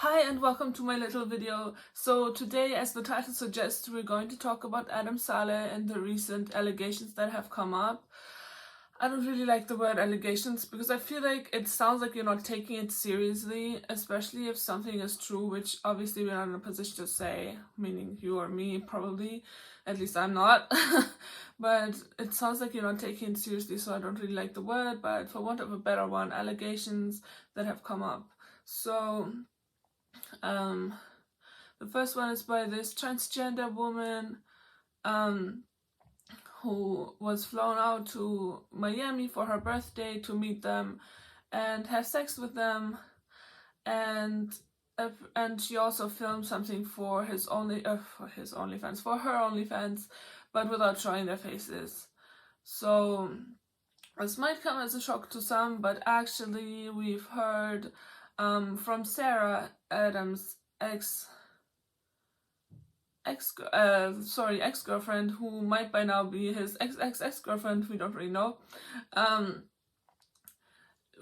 Hi and welcome to my little video. So today, as the title suggests, we're going to talk about Adam Saleh and the recent allegations that have come up. I don't really like the word allegations because I feel like it sounds like you're not taking it seriously, especially if something is true, which obviously we're not in a position to say, meaning you or me probably, at least I'm not. But it sounds like you're not taking it seriously, so I don't really like the word, but for want of a better one, allegations that have come up. So the first one is by this transgender woman who was flown out to Miami for her birthday to meet them and have sex with them, and she also filmed something for her OnlyFans, but without showing their faces. So this might come as a shock to some, but actually we've heard from Sarah, Adam's ex-girlfriend, who might by now be his ex-girlfriend, we don't really know.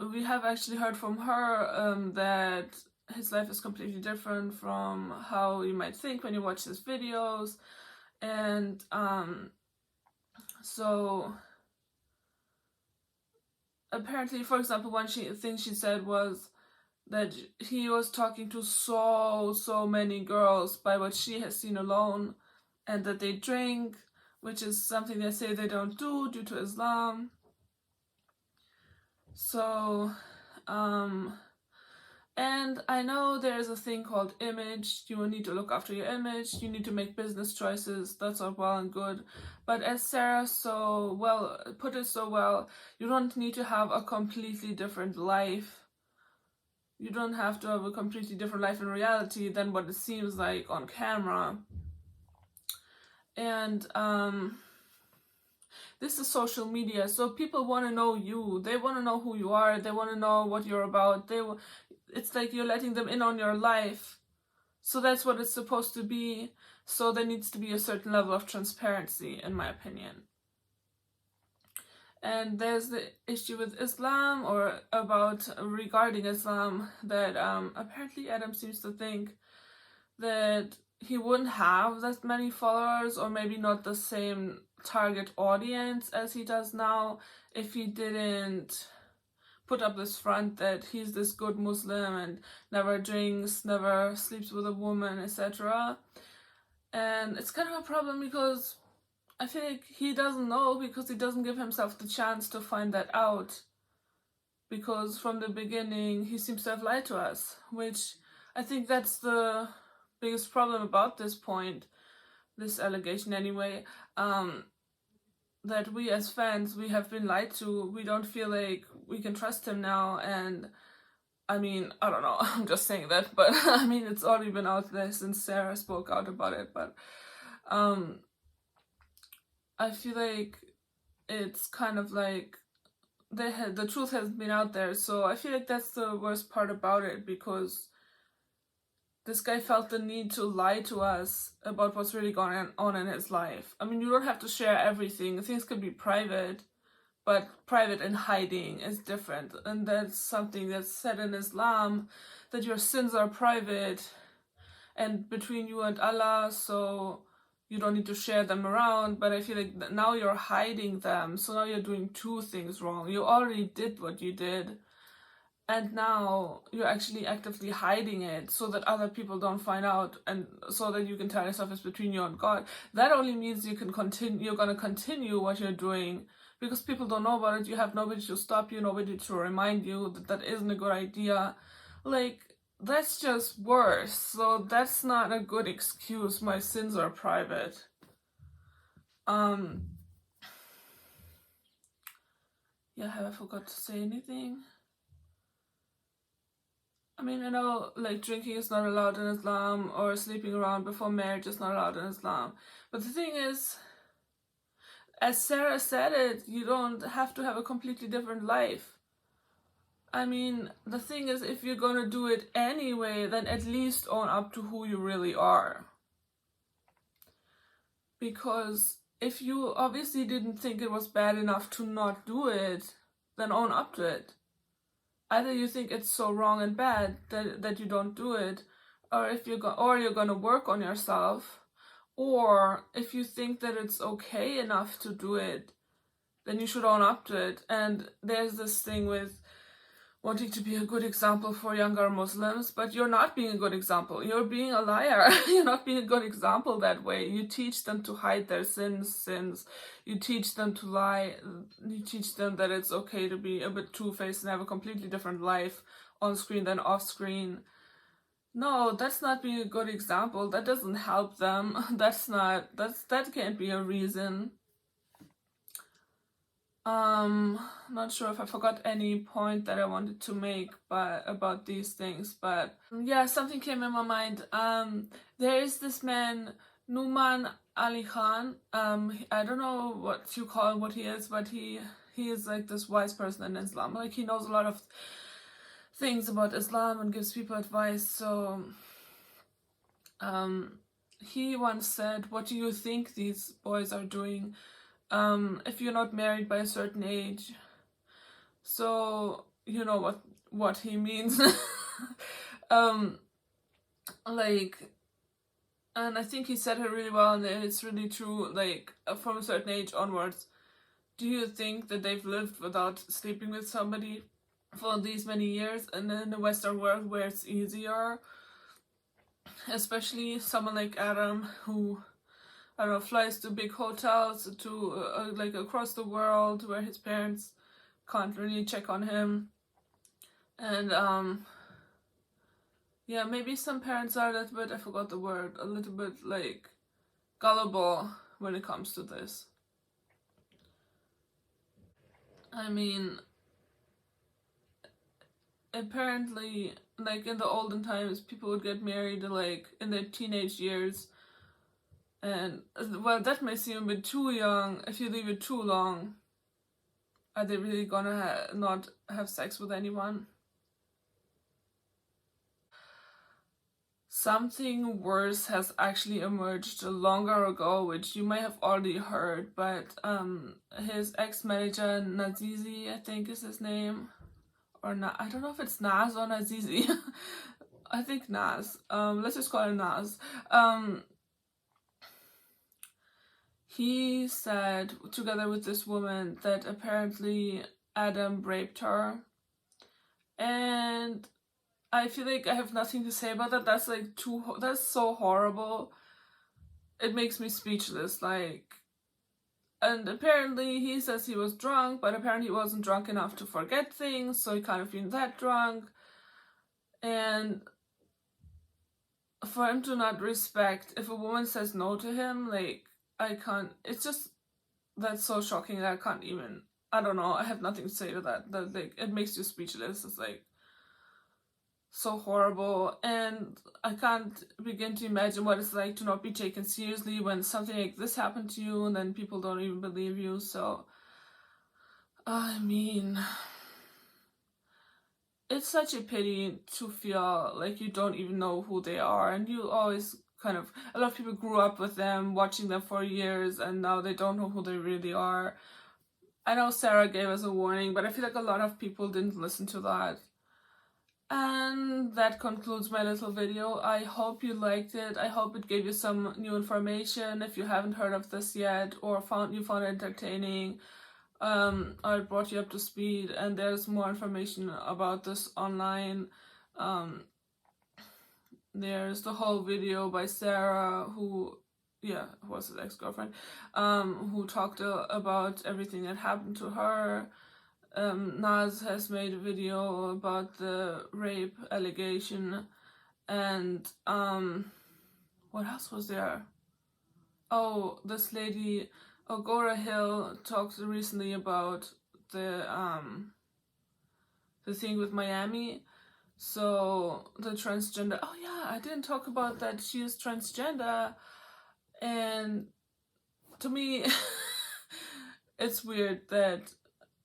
We have actually heard from her that his life is completely different from how you might think when you watch his videos, and so apparently, for example, one thing she said was that he was talking to so many girls by what she has seen alone, and that they drink, which is something they say they don't do due to Islam. So and I know there's a thing called image. You will need to look after your image, you need to make business choices, that's all well and good, but as Sarah put it so well, you don't need to have a completely different life. You don't have to have a completely different life in reality than what it seems like on camera. And this is social media, so people want to know you. They want to know who you are. They want to know what you're about. It's like you're letting them in on your life. So that's what it's supposed to be. So there needs to be a certain level of transparency, in my opinion. And there's the issue with Islam, or regarding Islam, that apparently Adam seems to think that he wouldn't have that many followers, or maybe not the same target audience as he does now, if he didn't put up this front that he's this good Muslim and never drinks, never sleeps with a woman, etc. And it's kind of a problem because I feel like he doesn't know, because he doesn't give himself the chance to find that out. Because from the beginning, he seems to have lied to us, which I think that's the biggest problem about this allegation anyway, that we as fans, we have been lied to. We don't feel like we can trust him now, and I mean, I don't know, I'm just saying that, but I mean, it's already been out there since Sarah spoke out about it, but I feel like it's kind of like the truth hasn't been out there, so I feel like that's the worst part about it, because this guy felt the need to lie to us about what's really going on in his life. I mean, you don't have to share everything. Things can be private, but private and hiding is different. And that's something that's said in Islam, that your sins are private and between you and Allah, so you don't need to share them around. But I feel like now you're hiding them, so now you're doing two things wrong. You already did what you did, and now you're actually actively hiding it so that other people don't find out, and so that you can tell yourself it's between you and God. That only means you're gonna continue what you're doing, because people don't know about it. You have nobody to stop you, nobody to remind you that isn't a good idea. Like, that's just worse. So that's not a good excuse. My sins are private. Yeah, have I forgot to say anything? I mean, I know, like, drinking is not allowed in Islam, or sleeping around before marriage is not allowed in Islam. But the thing is, as Sarah said it, you don't have to have a completely different life. I mean, the thing is, if you're gonna do it anyway, then at least own up to who you really are. Because if you obviously didn't think it was bad enough to not do it, then own up to it. either you think it's so wrong and bad that you don't do it, or if you're gonna work on yourself, or if you think that it's okay enough to do it, then you should own up to it. And there's this thing with wanting to be a good example for younger Muslims, but you're not being a good example. You're being a liar. You're not being a good example that way. You teach them to hide their sins. You teach them to lie. You teach them that it's okay to be a bit two-faced and have a completely different life on screen than off screen. No, that's not being a good example. That doesn't help them. That can't be a reason. Not sure if I forgot any point that I wanted to make about these things, but yeah, something came in my mind. There is this man, Numan Ali Khan. I don't know what you call what he is, but he is like this wise person in Islam. Like, he knows a lot of things about Islam and gives people advice. So he once said, "What do you think these boys are doing if you're not married by a certain age?" So you know what he means. Like, and I think he said it really well, and it's really true. Like, from a certain age onwards, do you think that they've lived without sleeping with somebody for these many years? And in the Western world, where it's easier, especially someone like Adam, who, I don't know, flies to big hotels to like across the world, where his parents can't really check on him. And yeah, maybe some parents are a little bit, I forgot the word, a little bit like gullible when it comes to this. I mean, apparently, like in the olden times, people would get married like in their teenage years, and well, that may seem a bit too young. If you leave it too long, are they really gonna not have sex with anyone? Something worse has actually emerged longer ago, which you may have already heard, but his ex-manager, Nazizi, I think is his name, or I don't know if it's Naz or Nazizi. I think Naz. Let's just call him Naz. He said, together with this woman, that apparently Adam raped her, and I feel like I have nothing to say about that. That's like that's so horrible. It makes me speechless. Like, and apparently he says he was drunk, but apparently he wasn't drunk enough to forget things, so he can't have been that drunk. And for him to not respect, if a woman says no to him, like, I can't, it's just, that's so shocking that I can't even, I don't know, I have nothing to say to that. That, like, it makes you speechless. It's like so horrible, and I can't begin to imagine what it's like to not be taken seriously when something like this happened to you, and then people don't even believe you. So I mean, it's such a pity to feel like you don't even know who they are, and you always kind of, a lot of people grew up with them, watching them for years, and now they don't know who they really are. I know Sarah gave us a warning, but I feel like a lot of people didn't listen to that. And that concludes my little video. I hope you liked it. I hope it gave you some new information if you haven't heard of this yet, or found it entertaining. I brought you up to speed, and there's more information about this online. There's the whole video by Sarah, who was his ex-girlfriend, who talked about everything that happened to her. Naz has made a video about the rape allegation, and what else was there? Oh, this lady, Augoura Hill, talked recently about the thing with Miami. So the transgender. Oh yeah, I didn't talk about that. She is transgender, and to me, it's weird that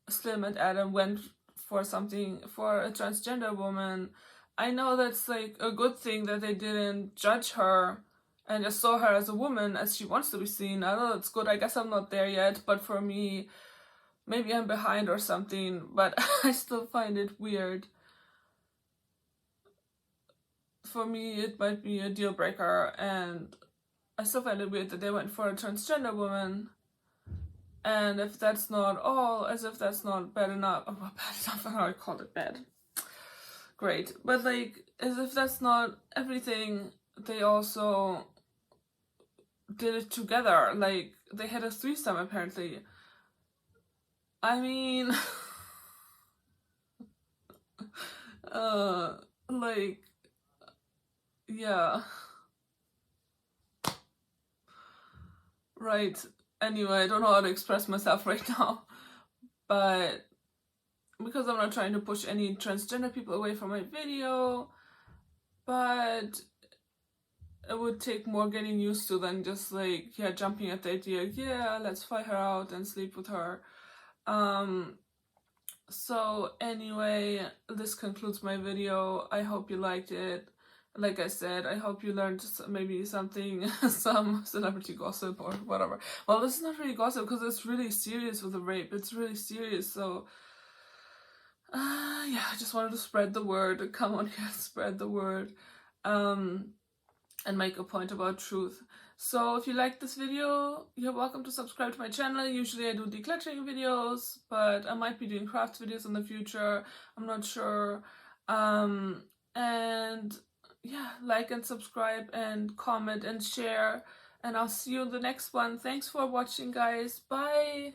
Slim and Adam went for a transgender woman. I know that's like a good thing that they didn't judge her and just saw her as a woman as she wants to be seen. I know that's good. I guess I'm not there yet, but for me, maybe I'm behind or something, but I still find it weird for me it might be a deal breaker, and I still find it weird that they went for a transgender woman. And if that's not all, as if that's not bad enough, oh, well, bad enough, how I called it bad. Great. But like, as if that's not everything, they also did it together. Like, they had a threesome apparently. I mean, like, yeah. Right. Anyway, I don't know how to express myself right now, but because I'm not trying to push any transgender people away from my video, but it would take more getting used to than just like, yeah, jumping at the idea, yeah, let's fly her out and sleep with her. So anyway, this concludes my video. I hope you liked it. Like I said, I hope you learned maybe something, some celebrity gossip or whatever. Well, this is not really gossip because it's really serious with the rape. It's really serious, so yeah, I just wanted to spread the word. Come on here, spread the word. And make a point about truth. So if you like this video, you're welcome to subscribe to my channel. Usually I do decluttering videos, but I might be doing craft videos in the future. I'm not sure. And yeah, like and subscribe and comment and share. And I'll see you in the next one. Thanks for watching, guys. Bye!